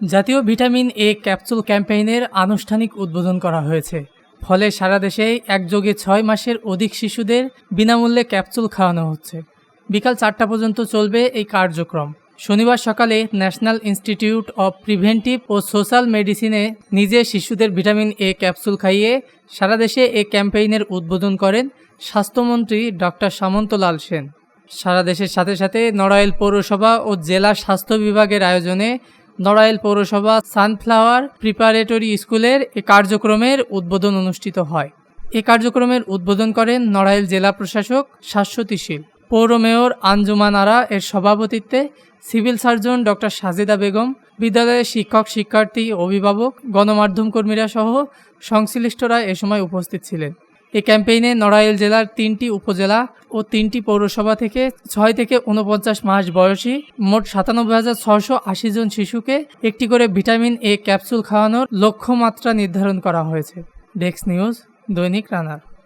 জাতীয় vitamin A capsule ক্যাম্পেইনের আনুষ্ঠানিক উদ্বোধন করা হয়েছে। ফলে সারা দেশে একযোগে ৬ মাসের অধিক শিশুদের বিনামূল্যে ক্যাপসুল খাওয়ানো হচ্ছে। বিকাল ৪টা পর্যন্ত চলবে এই কার্যক্রম। শনিবার সকালে ন্যাশনাল ইনস্টিটিউট অব প্রিভেন্টিভ ও সোশ্যাল মেডিসিনে নিজে শিশুদের ভিটামিন এ ক্যাপসুল খাইয়ে সারা দেশে এ ক্যাম্পেইনের উদ্বোধন করেন স্বাস্থ্যমন্ত্রী ডক্টর সামন্তলাল সেন। সারা দেশের সাথে সাথে নড়াইল পৌরসভা ও জেলা স্বাস্থ্য বিভাগের আয়োজনে নড়াইল পৌরসভা সানফ্লাওয়ার প্রিপারেটরি স্কুলের এ কার্যক্রমের উদ্বোধন অনুষ্ঠিত হয়। এ কার্যক্রমের উদ্বোধন করেন নড়াইল জেলা প্রশাসক শাশ্বতী শীল। পৌর মেয়র আঞ্জুমান আরা এর সভাপতিত্বে civil surgeon doctor Sajeda Begum, বিদ্যালয়ের শিক্ষক শিক্ষার্থী, অভিভাবক, গণমাধ্যম কর্মীরা সহ সংশ্লিষ্টরা এ সময় উপস্থিত ছিলেন। এই ক্যাম্পেইনে নড়াইল জেলার ৩টি উপজেলা ও 3টি পৌরসভা থেকে 6 থেকে 49 মাস বয়সী মোট ৯৭,৬৮০ জন শিশুকে একটি করে ভিটামিন এ ক্যাপসুল খাওয়ানোর লক্ষ্যমাত্রা নির্ধারণ করা হয়েছে। ডেস্ক নিউজ, দৈনিক রানার।